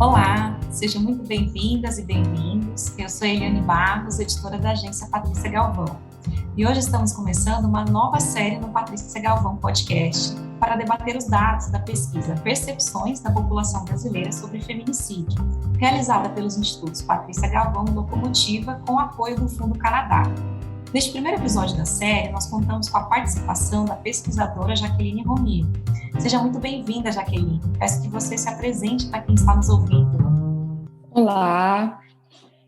Olá, sejam muito bem-vindas e bem-vindos. Eu sou Eliane Barros, editora da agência Patrícia Galvão. E hoje estamos começando uma nova série no Patrícia Galvão Podcast para debater os dados da pesquisa Percepções da População Brasileira sobre Feminicídio, realizada pelos Institutos Patrícia Galvão e Locomotiva com apoio do Fundo Canadá. Neste primeiro episódio da série, nós contamos com a participação da pesquisadora Jaqueline Romero. Seja muito bem-vinda, Jaqueline. Peço que você se apresente para quem está nos ouvindo. Olá,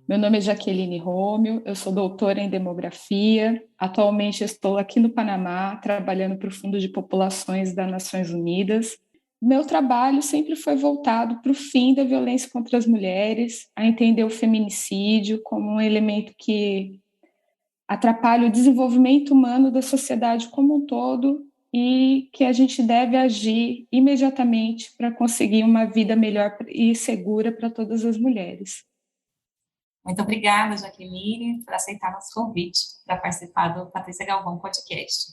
meu nome é Jaqueline Romero, eu sou doutora em demografia. Atualmente estou aqui no Panamá, trabalhando para o Fundo de Populações das Nações Unidas. Meu trabalho sempre foi voltado para o fim da violência contra as mulheres, a entender o feminicídio como um elemento que atrapalha o desenvolvimento humano da sociedade como um todo e que a gente deve agir imediatamente para conseguir uma vida melhor e segura para todas as mulheres. Muito obrigada, Jaqueline, por aceitar nosso convite para participar do Patrícia Galvão Podcast.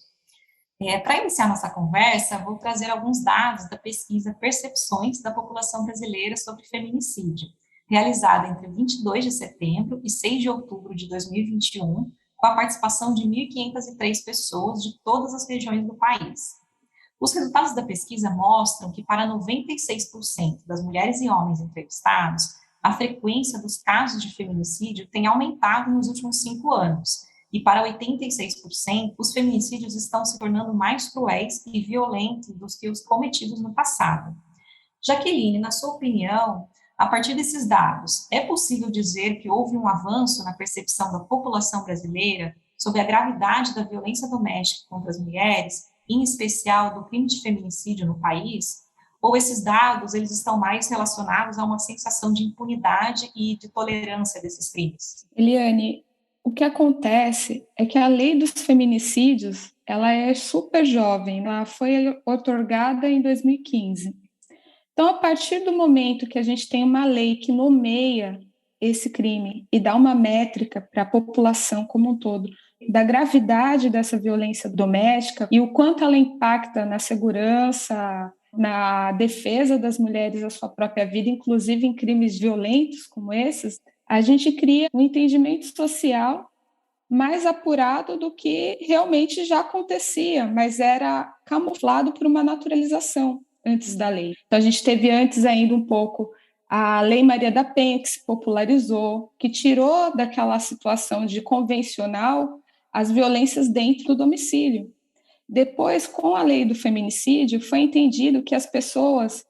Para iniciar nossa conversa, vou trazer alguns dados da pesquisa Percepções da População Brasileira sobre Feminicídio, realizada entre 22 de setembro e 6 de outubro de 2021, com a participação de 1.503 pessoas de todas as regiões do país. Os resultados da pesquisa mostram que, para 96% das mulheres e homens entrevistados, a frequência dos casos de feminicídio tem aumentado nos últimos 5 anos, e para 86%, os feminicídios estão se tornando mais cruéis e violentos do que os cometidos no passado. Jaqueline, na sua opinião, a partir desses dados, é possível dizer que houve um avanço na percepção da população brasileira sobre a gravidade da violência doméstica contra as mulheres, em especial do crime de feminicídio no país? Ou esses dados eles estão mais relacionados a uma sensação de impunidade e de tolerância desses crimes? Eliane, o que acontece é que a lei dos feminicídios ela é super jovem, ela foi outorgada em 2015. Então, a partir do momento que a gente tem uma lei que nomeia esse crime e dá uma métrica para a população como um todo, da gravidade dessa violência doméstica e o quanto ela impacta na segurança, na defesa das mulheres da sua própria vida, inclusive em crimes violentos como esses, a gente cria um entendimento social mais apurado do que realmente já acontecia, mas era camuflado por uma naturalização antes da lei. Então, a gente teve antes ainda um pouco a Lei Maria da Penha, que se popularizou, que tirou daquela situação de convencional as violências dentro do domicílio. Depois, com a lei do feminicídio, foi entendido que as pessoas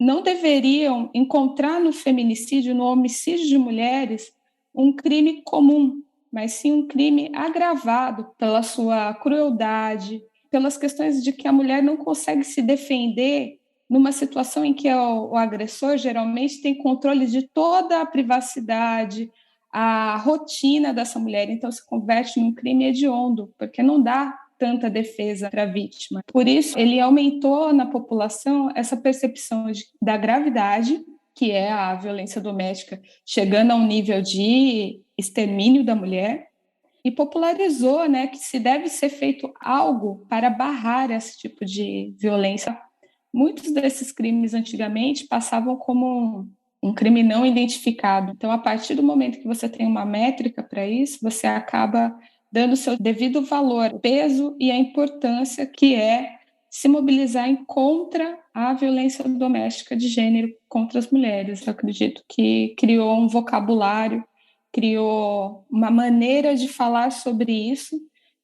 não deveriam encontrar no feminicídio, no homicídio de mulheres, um crime comum, mas sim um crime agravado pela sua crueldade, pelas questões de que a mulher não consegue se defender numa situação em que o agressor geralmente tem controle de toda a privacidade, a rotina dessa mulher, então se converte num crime hediondo, porque não dá tanta defesa para a vítima. Por isso, ele aumentou na população essa percepção da gravidade, que é a violência doméstica, chegando a um nível de extermínio da mulher, e popularizou, né, que se deve ser feito algo para barrar esse tipo de violência. Muitos desses crimes antigamente passavam como um crime não identificado. Então, a partir do momento que você tem uma métrica para isso, você acaba dando o seu devido valor, peso e a importância que é se mobilizar em contra a violência doméstica de gênero contra as mulheres. Eu acredito que criou um vocabulário, criou uma maneira de falar sobre isso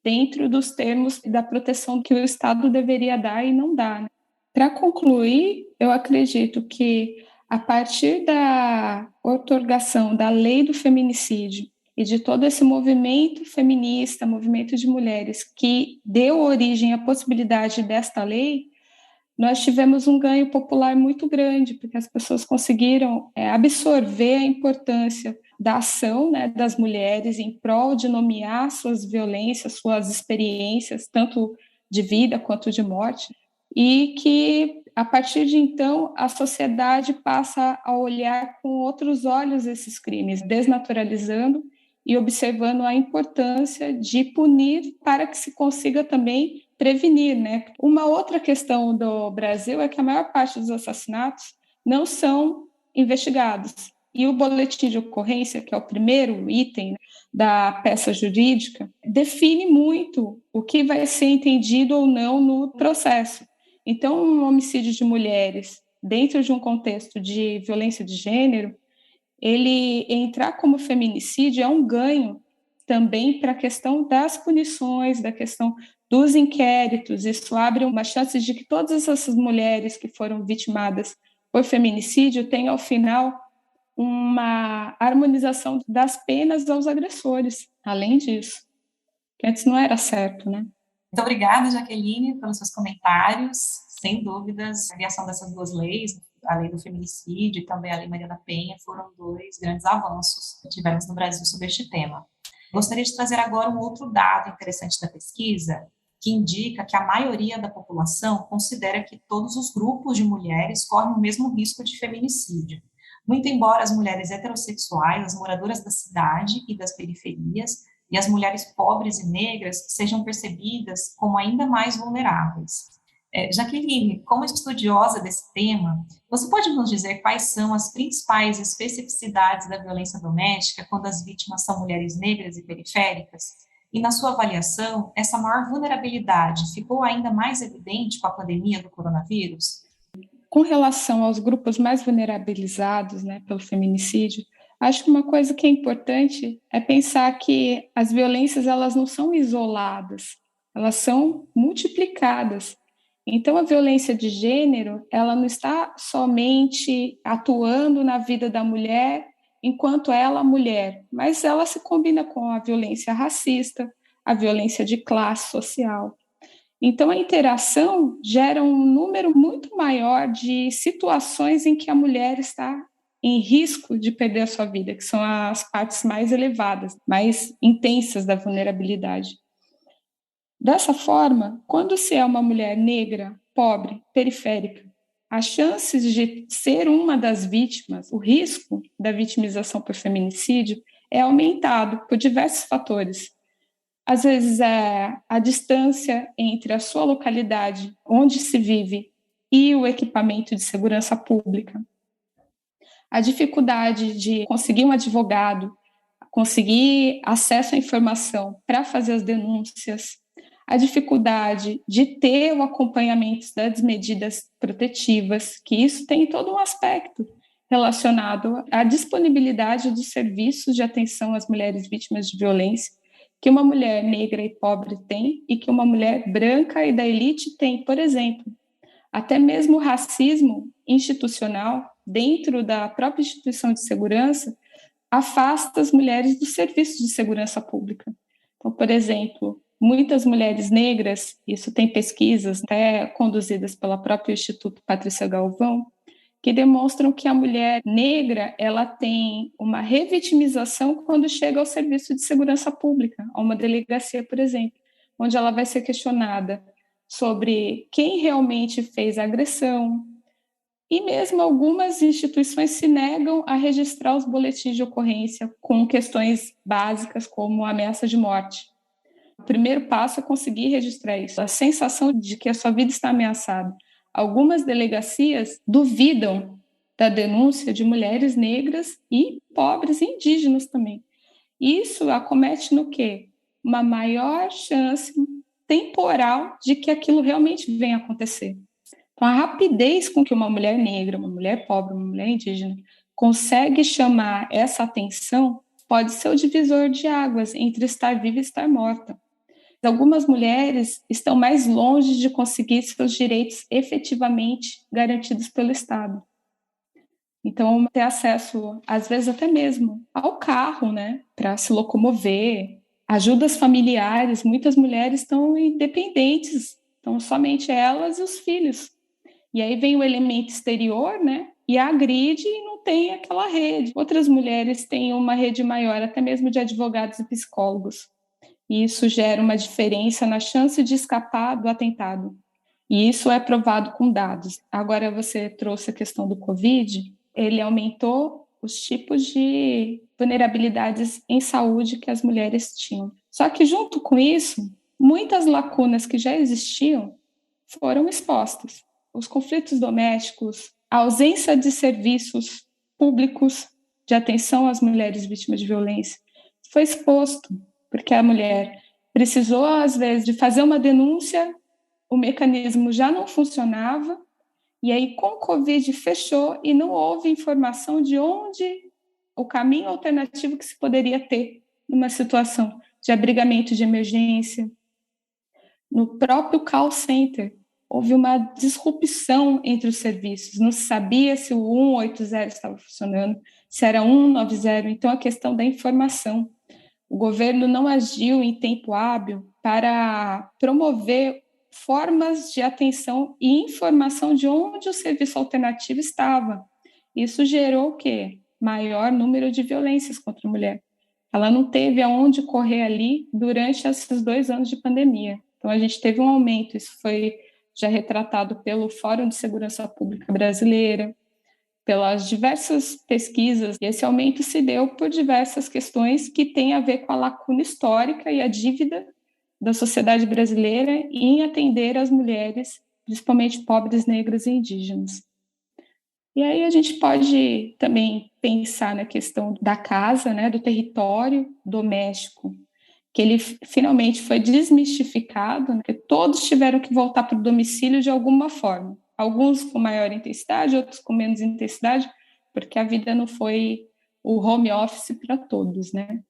dentro dos termos da proteção que o Estado deveria dar e não dá, né? Para concluir, eu acredito que a partir da outorgação da lei do feminicídio e de todo esse movimento feminista, movimento de mulheres que deu origem à possibilidade desta lei, nós tivemos um ganho popular muito grande, porque as pessoas conseguiram absorver a importância da ação, né, das mulheres em prol de nomear suas violências, suas experiências, tanto de vida quanto de morte, e que, a partir de então, a sociedade passa a olhar com outros olhos esses crimes, desnaturalizando e observando a importância de punir para que se consiga também prevenir, né? Uma outra questão do Brasil é que a maior parte dos assassinatos não são investigados. E o boletim de ocorrência, que é o primeiro item, né, da peça jurídica, define muito o que vai ser entendido ou não no processo. Então, um homicídio de mulheres, dentro de um contexto de violência de gênero, ele entrar como feminicídio é um ganho também para a questão das punições, da questão dos inquéritos. Isso abre uma chance de que todas essas mulheres que foram vitimadas por feminicídio tenham, ao final, uma harmonização das penas aos agressores, além disso, que antes não era certo, né? Muito obrigada, Jaqueline, pelos seus comentários. Sem dúvidas, a criação dessas duas leis, a lei do feminicídio e também a lei Maria da Penha, foram dois grandes avanços que tivemos no Brasil sobre este tema. Gostaria de trazer agora um outro dado interessante da pesquisa, que indica que a maioria da população considera que todos os grupos de mulheres correm o mesmo risco de feminicídio. Muito embora as mulheres heterossexuais, as moradoras da cidade e das periferias, e as mulheres pobres e negras sejam percebidas como ainda mais vulneráveis. Jaqueline, como estudiosa desse tema, você pode nos dizer quais são as principais especificidades da violência doméstica quando as vítimas são mulheres negras e periféricas? E, na sua avaliação, essa maior vulnerabilidade ficou ainda mais evidente com a pandemia do coronavírus? Com relação aos grupos mais vulnerabilizados, né, pelo feminicídio, acho que uma coisa que é importante é pensar que as violências elas não são isoladas, elas são multiplicadas. Então, a violência de gênero, ela não está somente atuando na vida da mulher enquanto ela é mulher, mas ela se combina com a violência racista, a violência de classe social. Então, a interação gera um número muito maior de situações em que a mulher está em risco de perder a sua vida, que são as partes mais elevadas, mais intensas da vulnerabilidade. Dessa forma, quando se é uma mulher negra, pobre, periférica, as chances de ser uma das vítimas, o risco da vitimização por feminicídio é aumentado por diversos fatores. Às vezes, a distância entre a sua localidade, onde se vive, e o equipamento de segurança pública. A dificuldade de conseguir um advogado, conseguir acesso à informação para fazer as denúncias, a dificuldade de ter o acompanhamento das medidas protetivas, que isso tem todo um aspecto relacionado à disponibilidade dos serviços de atenção às mulheres vítimas de violência, que uma mulher negra e pobre tem e que uma mulher branca e da elite tem, por exemplo. Até mesmo o racismo institucional, dentro da própria instituição de segurança, afasta as mulheres dos serviços de segurança pública. Então, por exemplo, muitas mulheres negras, isso tem pesquisas até conduzidas pela própria Instituto Patrícia Galvão, que demonstram que a mulher negra ela tem uma revitimização quando chega ao serviço de segurança pública, a uma delegacia, por exemplo, onde ela vai ser questionada sobre quem realmente fez a agressão, e mesmo algumas instituições se negam a registrar os boletins de ocorrência com questões básicas como ameaça de morte. O primeiro passo é conseguir registrar isso, a sensação de que a sua vida está ameaçada. Algumas delegacias duvidam da denúncia de mulheres negras e pobres e indígenas também. Isso acomete no quê? Uma maior chance temporal de que aquilo realmente venha a acontecer. Então, a rapidez com que uma mulher negra, uma mulher pobre, uma mulher indígena consegue chamar essa atenção pode ser o divisor de águas entre estar viva e estar morta. Algumas mulheres estão mais longe de conseguir seus direitos efetivamente garantidos pelo Estado. Então, ter acesso, às vezes até mesmo, ao carro, né, para se locomover, ajudas familiares, muitas mulheres estão independentes, então somente elas e os filhos. E aí vem o elemento exterior, né, e agride e não tem aquela rede. Outras mulheres têm uma rede maior, até mesmo de advogados e psicólogos. E isso gera uma diferença na chance de escapar do atentado. E isso é provado com dados. Agora, você trouxe a questão do Covid, ele aumentou os tipos de vulnerabilidades em saúde que as mulheres tinham. Só que, junto com isso, muitas lacunas que já existiam foram expostas. Os conflitos domésticos, a ausência de serviços públicos de atenção às mulheres vítimas de violência. Foi exposto, porque a mulher precisou, às vezes, de fazer uma denúncia, o mecanismo já não funcionava, e aí, com o Covid, fechou e não houve informação de onde o caminho alternativo que se poderia ter numa situação de abrigamento de emergência. No próprio call center, houve uma disrupção entre os serviços, não se sabia se o 180 estava funcionando, se era 190, então a questão da informação. O governo não agiu em tempo hábil para promover formas de atenção e informação de onde o serviço alternativo estava. Isso gerou o quê? Maior número de violências contra a mulher. Ela não teve aonde correr ali durante esses 2 anos de pandemia. Então, a gente teve um aumento, isso foi já retratado pelo Fórum de Segurança Pública Brasileira, pelas diversas pesquisas, e esse aumento se deu por diversas questões que têm a ver com a lacuna histórica e a dívida da sociedade brasileira em atender as mulheres, principalmente pobres, negras e indígenas. E aí a gente pode também pensar na questão da casa, né, do território doméstico, que ele finalmente foi desmistificado, né, porque todos tiveram que voltar para o domicílio de alguma forma. Alguns com maior intensidade, outros com menos intensidade, porque a vida não foi o home office para todos, né?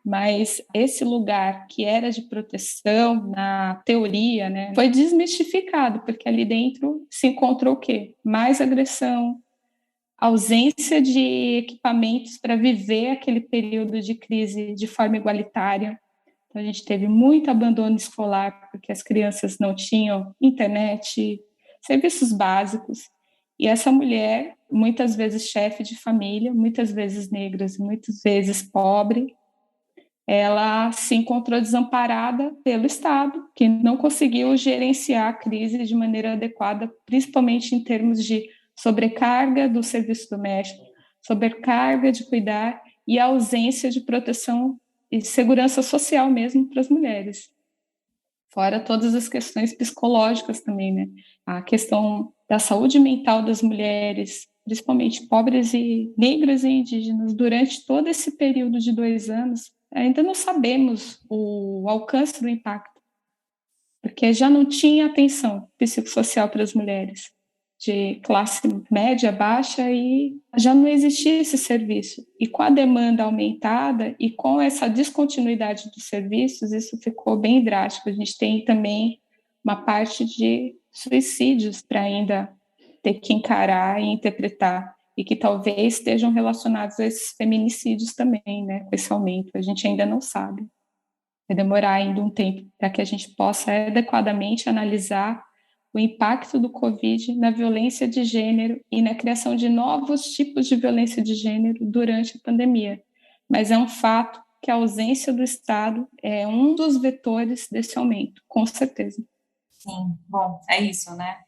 Mas esse lugar que era de proteção, na teoria, né, foi desmistificado, porque ali dentro se encontrou o quê? Mais agressão, ausência de equipamentos para viver aquele período de crise de forma igualitária. Então, a gente teve muito abandono escolar, porque as crianças não tinham internet, serviços básicos. E essa mulher, muitas vezes chefe de família, muitas vezes negras, muitas vezes pobre, ela se encontrou desamparada pelo Estado, que não conseguiu gerenciar a crise de maneira adequada, principalmente em termos de sobrecarga do serviço doméstico, sobrecarga de cuidar e ausência de proteção e segurança social mesmo para as mulheres. Fora todas as questões psicológicas também, né? A questão da saúde mental das mulheres, principalmente pobres e negras e indígenas, durante todo esse período de 2 anos, ainda não sabemos o alcance do impacto, porque já não tinha atenção psicossocial para as mulheres de classe média, baixa, e já não existia esse serviço. E com a demanda aumentada e com essa descontinuidade dos serviços, isso ficou bem drástico. A gente tem também uma parte de suicídios para ainda ter que encarar e interpretar, e que talvez estejam relacionados a esses feminicídios também, né, com esse aumento. A gente ainda não sabe. Vai demorar ainda um tempo para que a gente possa adequadamente analisar o impacto do Covid na violência de gênero e na criação de novos tipos de violência de gênero durante a pandemia. Mas é um fato que a ausência do Estado é um dos vetores desse aumento, com certeza. Sim, bom, é isso, né?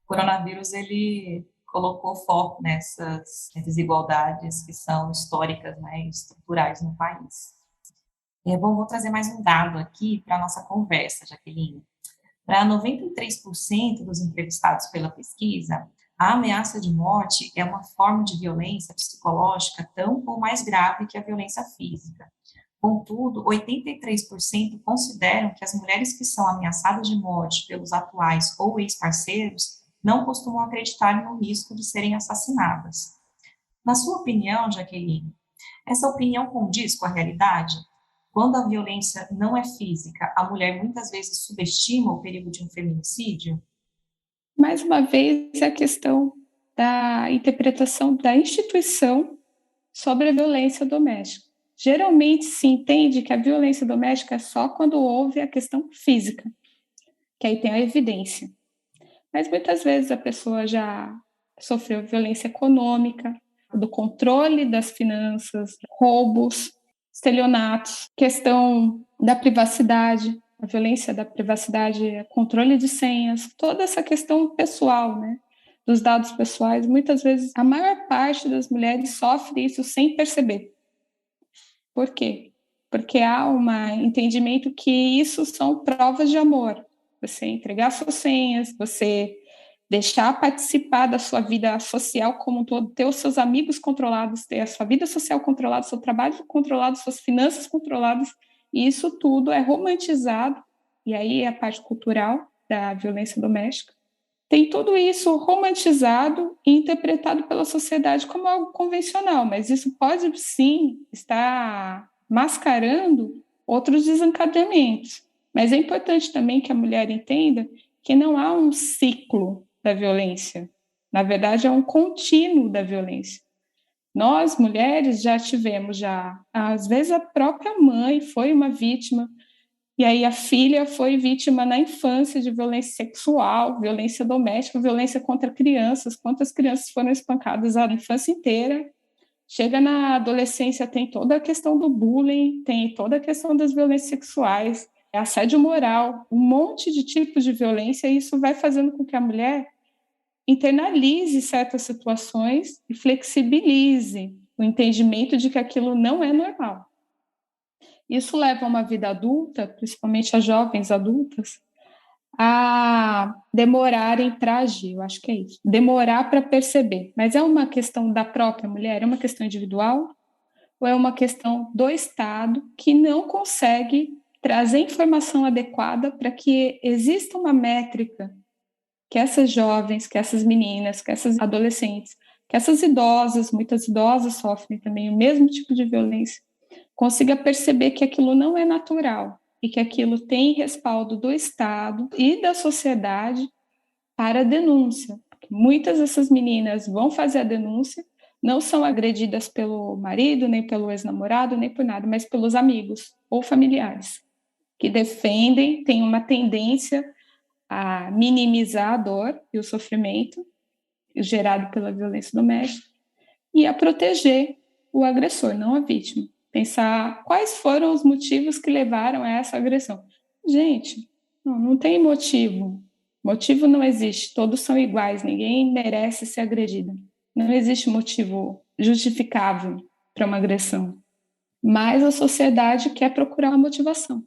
O coronavírus, ele colocou foco nessas desigualdades que são históricas, né, e estruturais no país. Bom, vou trazer mais um dado aqui para a nossa conversa, Jaqueline. Para 93% dos entrevistados pela pesquisa, a ameaça de morte é uma forma de violência psicológica tão ou mais grave que a violência física. Contudo, 83% consideram que as mulheres que são ameaçadas de morte pelos atuais ou ex-parceiros não costumam acreditar no risco de serem assassinadas. Na sua opinião, Jaqueline, essa opinião condiz com a realidade? Quando a violência não é física, a mulher muitas vezes subestima o perigo de um feminicídio? Mais uma vez, a questão da interpretação da instituição sobre a violência doméstica. Geralmente se entende que a violência doméstica é só quando houve a questão física, que aí tem a evidência. Mas muitas vezes a pessoa já sofreu violência econômica, do controle das finanças, roubos, estelionatos, questão da privacidade, a violência da privacidade, controle de senhas, toda essa questão pessoal, né, dos dados pessoais. Muitas vezes a maior parte das mulheres sofre isso sem perceber. Por quê? Porque há um entendimento que isso são provas de amor. Você entregar suas senhas, você deixar participar da sua vida social como um todo, ter os seus amigos controlados, ter a sua vida social controlada, seu trabalho controlado, suas finanças controladas, e isso tudo é romantizado, e aí é a parte cultural da violência doméstica, tem tudo isso romantizado e interpretado pela sociedade como algo convencional, mas isso pode sim estar mascarando outros desencadeamentos. Mas é importante também que a mulher entenda que não há um ciclo da violência. Na verdade, é um contínuo da violência. Nós, mulheres, já tivemos, às vezes a própria mãe foi uma vítima, e aí a filha foi vítima na infância de violência sexual, violência doméstica, violência contra crianças. Quantas crianças foram espancadas a infância inteira? Chega na adolescência, tem toda a questão do bullying, tem toda a questão das violências sexuais, assédio moral, um monte de tipos de violência, e isso vai fazendo com que a mulher internalize certas situações e flexibilize o entendimento de que aquilo não é normal. Isso leva a uma vida adulta, principalmente as jovens adultas, a demorarem para agir, eu acho que é isso, demorar para perceber. Mas é uma questão da própria mulher, é uma questão individual, ou é uma questão do Estado que não consegue trazer informação adequada para que exista uma métrica que essas jovens, que essas meninas, que essas adolescentes, que essas idosas, muitas idosas sofrem também o mesmo tipo de violência, consiga perceber que aquilo não é natural e que aquilo tem respaldo do Estado e da sociedade para a denúncia. Muitas dessas meninas vão fazer a denúncia, não são agredidas pelo marido, nem pelo ex-namorado, nem por nada, mas pelos amigos ou familiares, que defendem, têm uma tendência a minimizar a dor e o sofrimento gerado pela violência doméstica e a proteger o agressor, não a vítima. Pensar quais foram os motivos que levaram a essa agressão. Gente, não tem motivo. Motivo não existe. Todos são iguais. Ninguém merece ser agredida. Não existe motivo justificável para uma agressão. Mas a sociedade quer procurar uma motivação.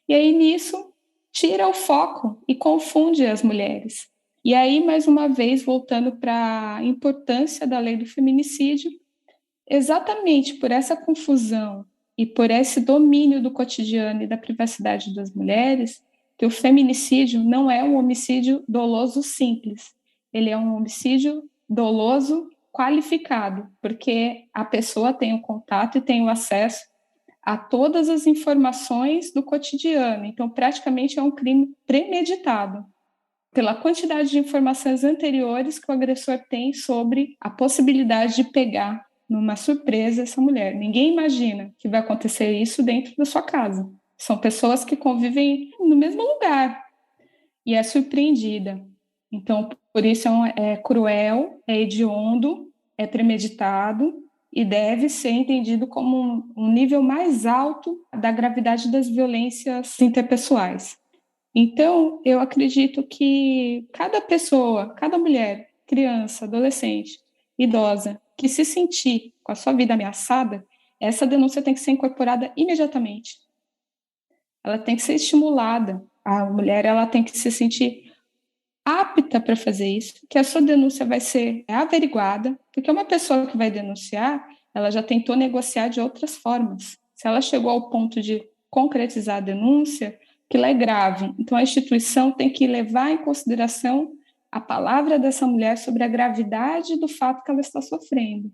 E aí, nisso, tira o foco e confunde as mulheres. E aí, mais uma vez, voltando para a importância da lei do feminicídio, exatamente por essa confusão e por esse domínio do cotidiano e da privacidade das mulheres, que o feminicídio não é um homicídio doloso simples, ele é um homicídio doloso qualificado, porque a pessoa tem o contato e tem o acesso a todas as informações do cotidiano, então praticamente é um crime premeditado pela quantidade de informações anteriores que o agressor tem sobre a possibilidade de pegar numa surpresa essa mulher. Ninguém imagina que vai acontecer isso dentro da sua casa. São pessoas que convivem no mesmo lugar e é surpreendida. Então, por isso é cruel, é hediondo, é premeditado e deve ser entendido como um nível mais alto da gravidade das violências interpessoais. Então, eu acredito que cada pessoa, cada mulher, criança, adolescente, idosa, que se sentir com a sua vida ameaçada, essa denúncia tem que ser incorporada imediatamente. Ela tem que ser estimulada. A mulher ela tem que se sentir apta para fazer isso, que a sua denúncia vai ser averiguada, porque uma pessoa que vai denunciar, ela já tentou negociar de outras formas. Se ela chegou ao ponto de concretizar a denúncia, que ela é grave. Então, a instituição tem que levar em consideração a palavra dessa mulher sobre a gravidade do fato que ela está sofrendo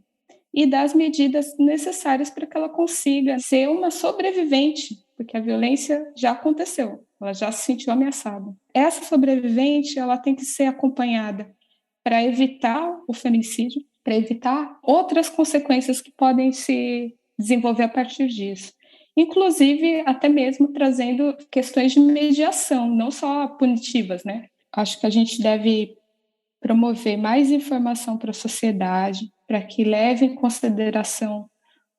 e dar as medidas necessárias para que ela consiga ser uma sobrevivente, porque a violência já aconteceu, ela já se sentiu ameaçada. Essa sobrevivente, ela tem que ser acompanhada para evitar o feminicídio, para evitar outras consequências que podem se desenvolver a partir disso. Inclusive, até mesmo trazendo questões de mediação, não só punitivas, né? Acho que a gente deve promover mais informação para a sociedade, para que leve em consideração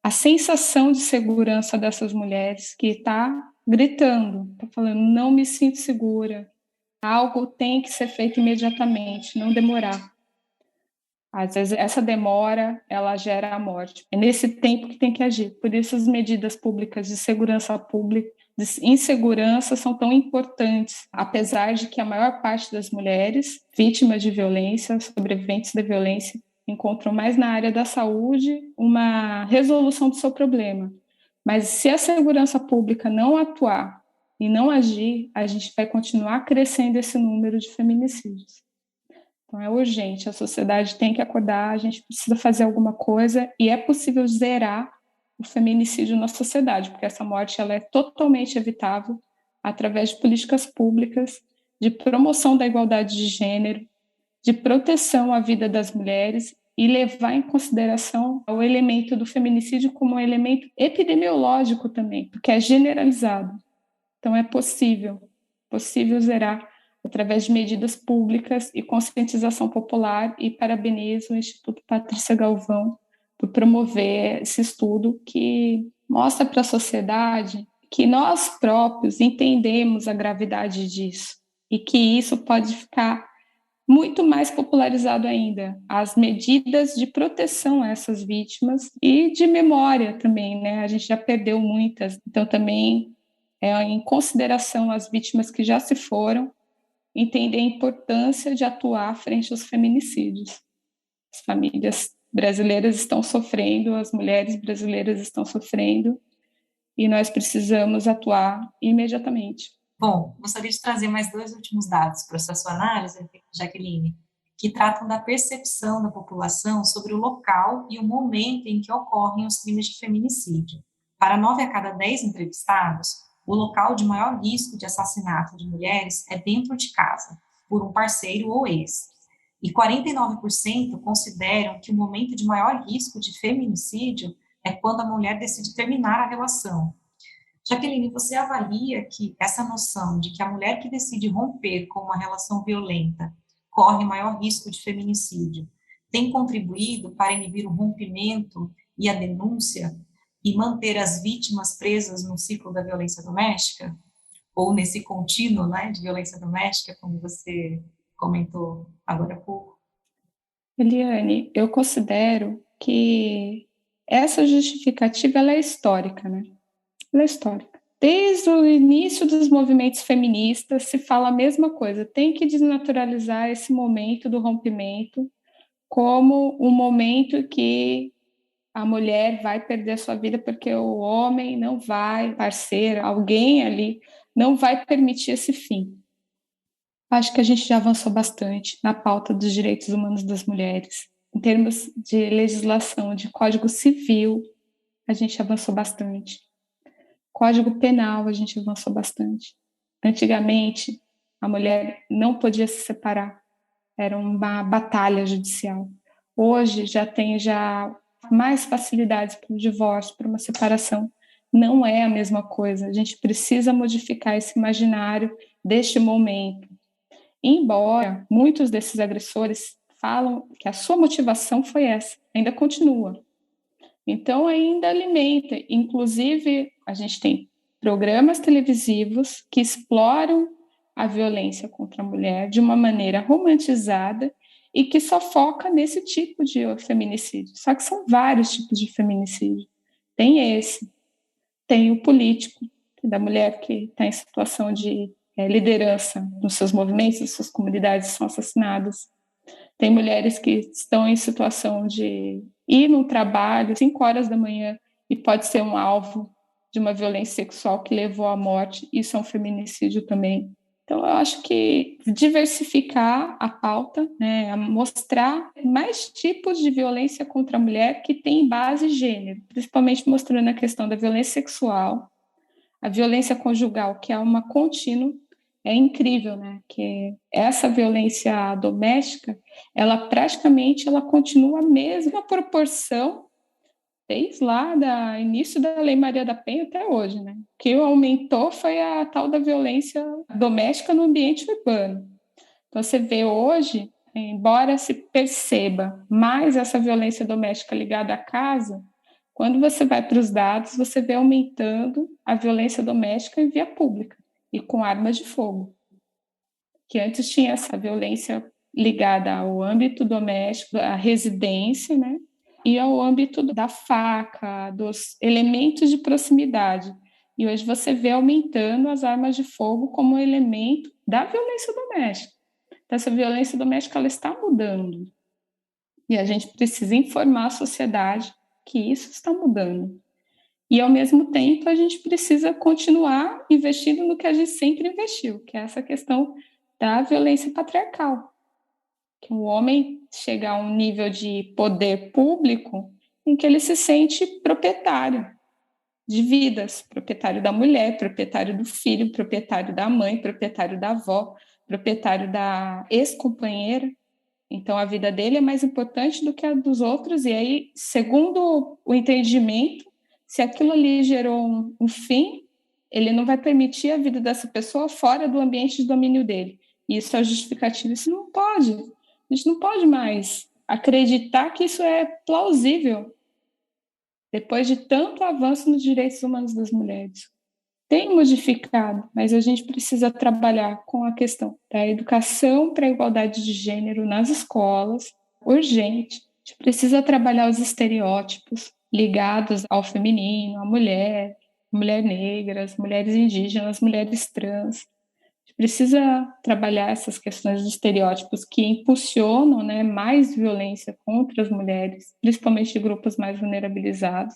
a sensação de segurança dessas mulheres que está gritando, está falando, não me sinto segura, algo tem que ser feito imediatamente, não demorar. Às vezes essa demora, ela gera a morte. É nesse tempo que tem que agir. Por isso as medidas públicas de segurança pública de insegurança são tão importantes, apesar de que a maior parte das mulheres vítimas de violência, sobreviventes da violência, encontram mais na área da saúde uma resolução do seu problema. Mas se a segurança pública não atuar e não agir, a gente vai continuar crescendo esse número de feminicídios. Então é urgente, a sociedade tem que acordar, a gente precisa fazer alguma coisa e é possível zerar o feminicídio na sociedade, porque essa morte ela é totalmente evitável através de políticas públicas, de promoção da igualdade de gênero, de proteção à vida das mulheres e levar em consideração o elemento do feminicídio como um elemento epidemiológico também, porque é generalizado. Então é possível zerar através de medidas públicas e conscientização popular, e parabenizo o Instituto Patrícia Galvão por promover esse estudo que mostra para a sociedade que nós próprios entendemos a gravidade disso e que isso pode ficar muito mais popularizado ainda, as medidas de proteção a essas vítimas e de memória também, né? A gente já perdeu muitas, então também em consideração às vítimas que já se foram, entender a importância de atuar frente aos feminicídios. As famílias brasileiras estão sofrendo, as mulheres brasileiras estão sofrendo, e nós precisamos atuar imediatamente. Bom, gostaria de trazer mais 2 últimos dados para essa sua análise, Jaqueline, que tratam da percepção da população sobre o local e o momento em que ocorrem os crimes de feminicídio. Para 9 a cada 10 entrevistados, o local de maior risco de assassinato de mulheres é dentro de casa, por um parceiro ou ex. E 49% consideram que o momento de maior risco de feminicídio é quando a mulher decide terminar a relação. Jaqueline, você avalia que essa noção de que a mulher que decide romper com uma relação violenta corre maior risco de feminicídio tem contribuído para inibir o rompimento e a denúncia e manter as vítimas presas no ciclo da violência doméstica? Ou nesse contínuo, né, de violência doméstica, como você comentou agora há pouco? Eliane, eu considero que essa justificativa ela é histórica, né? Ela é histórica. Desde o início dos movimentos feministas se fala a mesma coisa, tem que desnaturalizar esse momento do rompimento como um momento que a mulher vai perder a sua vida porque o homem não vai, parceiro, alguém ali, não vai permitir esse fim. Acho que a gente já avançou bastante na pauta dos direitos humanos das mulheres. Em termos de legislação, de Código Civil, a gente avançou bastante. Código Penal, a gente avançou bastante. Antigamente, a mulher não podia se separar. Era uma batalha judicial. Hoje já tem mais facilidades para o divórcio, para uma separação. Não é a mesma coisa. A gente precisa modificar esse imaginário deste momento. Embora muitos desses agressores falam que a sua motivação foi essa, ainda continua. Então, ainda alimenta. Inclusive, a gente tem programas televisivos que exploram a violência contra a mulher de uma maneira romantizada e que só foca nesse tipo de feminicídio. Só que são vários tipos de feminicídio. Tem esse, tem o político, da mulher que está em situação de liderança nos seus movimentos, nas suas comunidades, são assassinadas. Tem mulheres que estão em situação de ir no trabalho 5 horas da manhã e pode ser um alvo de uma violência sexual que levou à morte. Isso é um feminicídio também. Então, eu acho que diversificar a pauta, né, mostrar mais tipos de violência contra a mulher que tem base gênero, principalmente mostrando a questão da violência sexual, a violência conjugal, que é uma contínua. É incrível, né? Que essa violência doméstica, ela praticamente ela continua a mesma proporção desde lá do início da Lei Maria da Penha até hoje, né? O que aumentou foi a tal da violência doméstica no ambiente urbano. Então, você vê hoje, embora se perceba mais essa violência doméstica ligada à casa, quando você vai para os dados, você vê aumentando a violência doméstica em via pública e com armas de fogo, que antes tinha essa violência ligada ao âmbito doméstico, à residência, né? E ao âmbito da faca, dos elementos de proximidade. E hoje você vê aumentando as armas de fogo como elemento da violência doméstica. Então, essa violência doméstica ela está mudando. E a gente precisa informar a sociedade que isso está mudando. E, ao mesmo tempo, a gente precisa continuar investindo no que a gente sempre investiu, que é essa questão da violência patriarcal. Que o homem chega a um nível de poder público em que ele se sente proprietário de vidas, proprietário da mulher, proprietário do filho, proprietário da mãe, proprietário da avó, proprietário da ex-companheira. Então, a vida dele é mais importante do que a dos outros, e aí, segundo o entendimento, se aquilo ali gerou um fim, ele não vai permitir a vida dessa pessoa fora do ambiente de domínio dele. E isso é justificativo, isso não pode. A gente não pode mais acreditar que isso é plausível depois de tanto avanço nos direitos humanos das mulheres. Tem modificado, mas a gente precisa trabalhar com a questão da educação para a igualdade de gênero nas escolas, urgente. A gente precisa trabalhar os estereótipos ligados ao feminino, à mulher negra, as mulheres indígenas, mulheres trans. A gente precisa trabalhar essas questões de estereótipos que impulsionam, né, mais violência contra as mulheres, principalmente de grupos mais vulnerabilizados.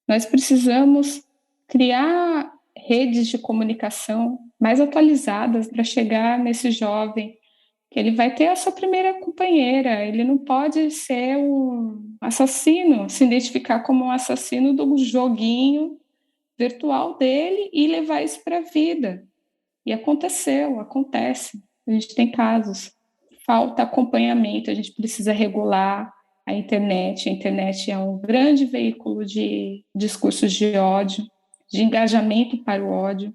Nós precisamos criar redes de comunicação mais atualizadas para chegar nesse jovem, que ele vai ter a sua primeira companheira, ele não pode ser um assassino, se identificar como um assassino do joguinho virtual dele e levar isso para a vida. E acontece, a gente tem casos. Falta acompanhamento, a gente precisa regular a internet é um grande veículo de discursos de ódio, de engajamento para o ódio.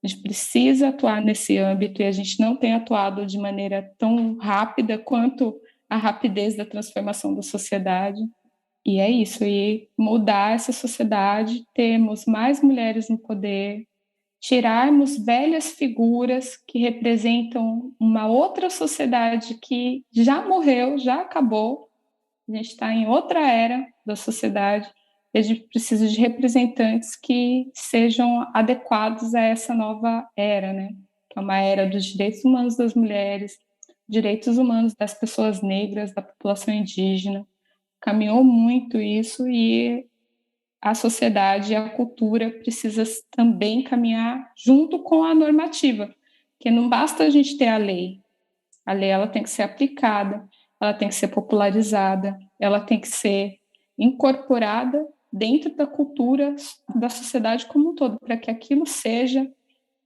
A gente precisa atuar nesse âmbito e a gente não tem atuado de maneira tão rápida quanto a rapidez da transformação da sociedade. E é isso, e mudar essa sociedade, termos mais mulheres no poder, tirarmos velhas figuras que representam uma outra sociedade que já morreu, já acabou. A gente está em outra era da sociedade e a gente precisa de representantes que sejam adequados a essa nova era, né? Que é uma era dos direitos humanos das mulheres, direitos humanos das pessoas negras, da população indígena. Caminhou muito isso e a sociedade e a cultura precisa também caminhar junto com a normativa, que não basta a gente ter a lei ela tem que ser aplicada, ela tem que ser popularizada, ela tem que ser incorporada dentro da cultura da sociedade como um todo, para que aquilo seja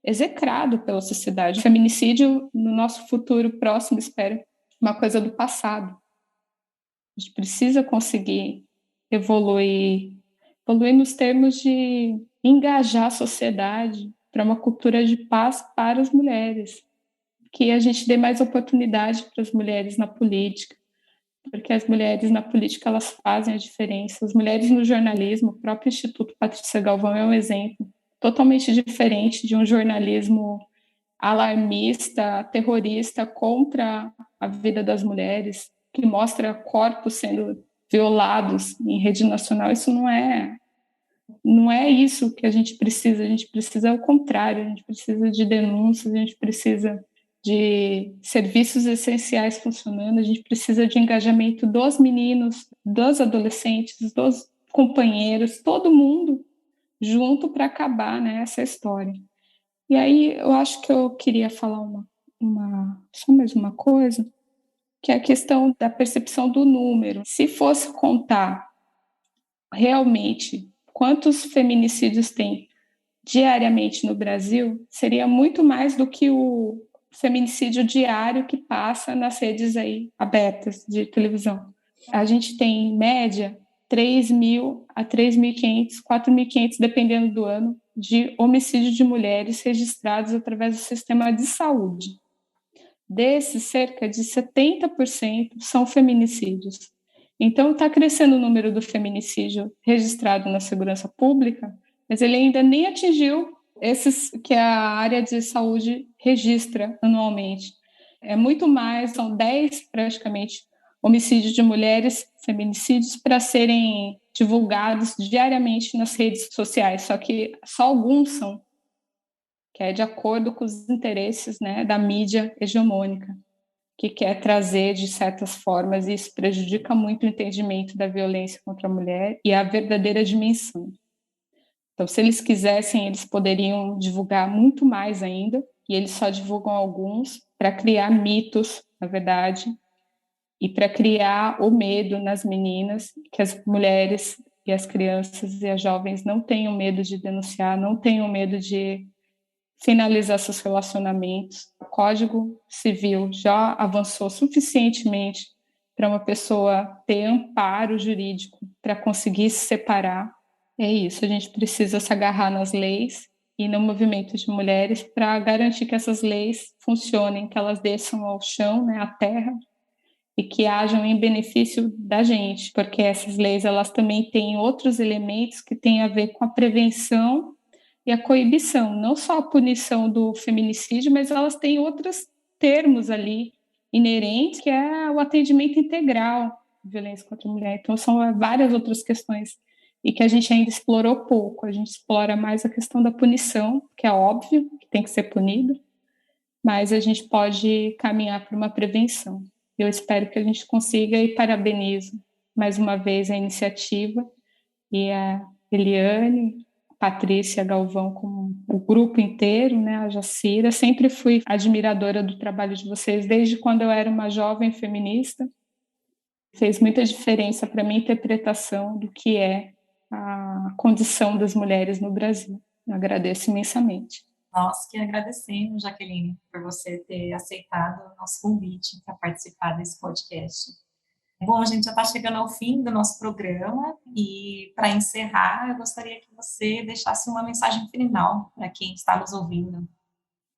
execrado pela sociedade. O feminicídio, no nosso futuro próximo, espero, uma coisa do passado. A gente precisa conseguir evoluir nos termos de engajar a sociedade para uma cultura de paz para as mulheres, que a gente dê mais oportunidade para as mulheres na política, porque as mulheres na política elas fazem a diferença. As mulheres no jornalismo, o próprio Instituto Patrícia Galvão é um exemplo totalmente diferente de um jornalismo alarmista, terrorista contra a vida das mulheres, que mostra corpos sendo violados em rede nacional. Isso não é isso que a gente precisa ao contrário, a gente precisa de denúncias, a gente precisa de serviços essenciais funcionando, a gente precisa de engajamento dos meninos, dos adolescentes, dos companheiros, todo mundo junto para acabar, né, essa história. E aí eu acho que eu queria falar só mais uma coisa, que é a questão da percepção do número. Se fosse contar realmente quantos feminicídios tem diariamente no Brasil, seria muito mais do que o feminicídio diário que passa nas redes aí abertas de televisão. A gente tem, em média, 3.000 a 3.500, 4.500, dependendo do ano, de homicídio de mulheres registrados através do sistema de saúde. Desses, cerca de 70% são feminicídios. Então, está crescendo o número do feminicídio registrado na segurança pública, mas ele ainda nem atingiu esses que a área de saúde registra anualmente. É muito mais, são 10 praticamente homicídio de mulheres, feminicídios, para serem divulgados diariamente nas redes sociais, só que só alguns são, que é de acordo com os interesses, né, da mídia hegemônica, que quer trazer de certas formas, e isso prejudica muito o entendimento da violência contra a mulher e a verdadeira dimensão. Então, se eles quisessem, eles poderiam divulgar muito mais ainda, e eles só divulgam alguns para criar mitos, na verdade, e para criar o medo nas meninas, que as mulheres e as crianças e as jovens não tenham medo de denunciar, não tenham medo de finalizar seus relacionamentos. O Código Civil já avançou suficientemente para uma pessoa ter amparo jurídico para conseguir se separar. É isso, a gente precisa se agarrar nas leis e no movimento de mulheres para garantir que essas leis funcionem, que elas desçam ao chão, né, à terra, e que hajam em benefício da gente, porque essas leis elas também têm outros elementos que têm a ver com a prevenção e a coibição, não só a punição do feminicídio, mas elas têm outros termos ali inerentes, que é o atendimento integral de violência contra a mulher. Então, são várias outras questões e que a gente ainda explorou pouco. A gente explora mais a questão da punição, que é óbvio que tem que ser punido, mas a gente pode caminhar para uma prevenção. Eu espero que a gente consiga e parabenizo mais uma vez a iniciativa e a Eliane, a Patrícia Galvão, com o grupo inteiro, né, a Jacira. Sempre fui admiradora do trabalho de vocês desde quando eu era uma jovem feminista. Fez muita diferença para a minha interpretação do que é a condição das mulheres no Brasil. Eu agradeço imensamente. Nós que agradecemos, Jaqueline, por você ter aceitado o nosso convite para participar desse podcast. Bom, a gente já está chegando ao fim do nosso programa e, para encerrar, eu gostaria que você deixasse uma mensagem final para quem está nos ouvindo.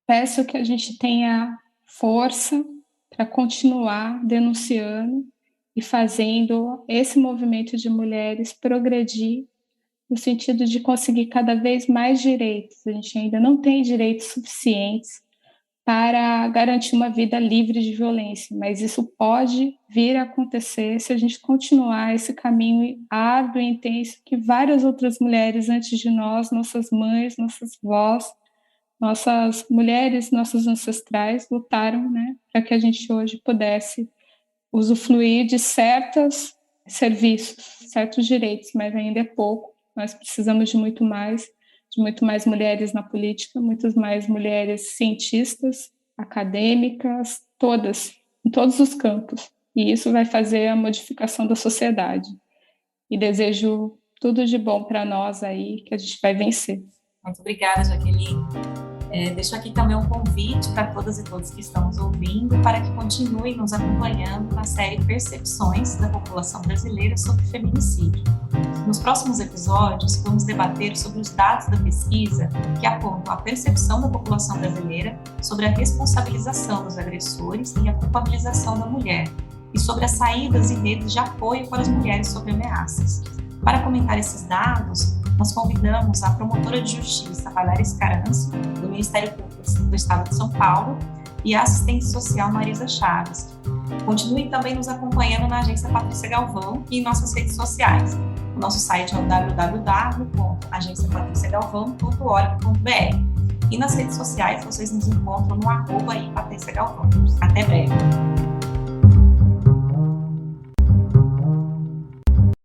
Peço que a gente tenha força para continuar denunciando e fazendo esse movimento de mulheres progredir no sentido de conseguir cada vez mais direitos. A gente ainda não tem direitos suficientes para garantir uma vida livre de violência, mas isso pode vir a acontecer se a gente continuar esse caminho árduo e intenso que várias outras mulheres antes de nós, nossas mães, nossas vós, nossas mulheres, nossos ancestrais lutaram, né, para que a gente hoje pudesse usufruir de certos serviços, certos direitos, mas ainda é pouco. Nós precisamos de muito mais mulheres na política, muitas mais mulheres cientistas, acadêmicas, todas, em todos os campos. E isso vai fazer a modificação da sociedade. E desejo tudo de bom para nós aí, que a gente vai vencer. Muito obrigada, Jaqueline. Deixo aqui também um convite para todas e todos que estão nos ouvindo para que continuem nos acompanhando na série Percepções da População Brasileira sobre Feminicídio. Nos próximos episódios, vamos debater sobre os dados da pesquisa que apontam a percepção da população brasileira sobre a responsabilização dos agressores e a culpabilização da mulher, e sobre as saídas e redes de apoio para as mulheres sob ameaças. Para comentar esses dados, nós convidamos a promotora de justiça, Valéria Scaranci, do Ministério Público do Estado de São Paulo, e a assistente social Marisa Chaves. Continue também nos acompanhando na Agência Patrícia Galvão e em nossas redes sociais. O nosso site é o www.agenciapatriciagalvão.org.br e nas redes sociais vocês nos encontram no @Patrícia Galvão. Até breve!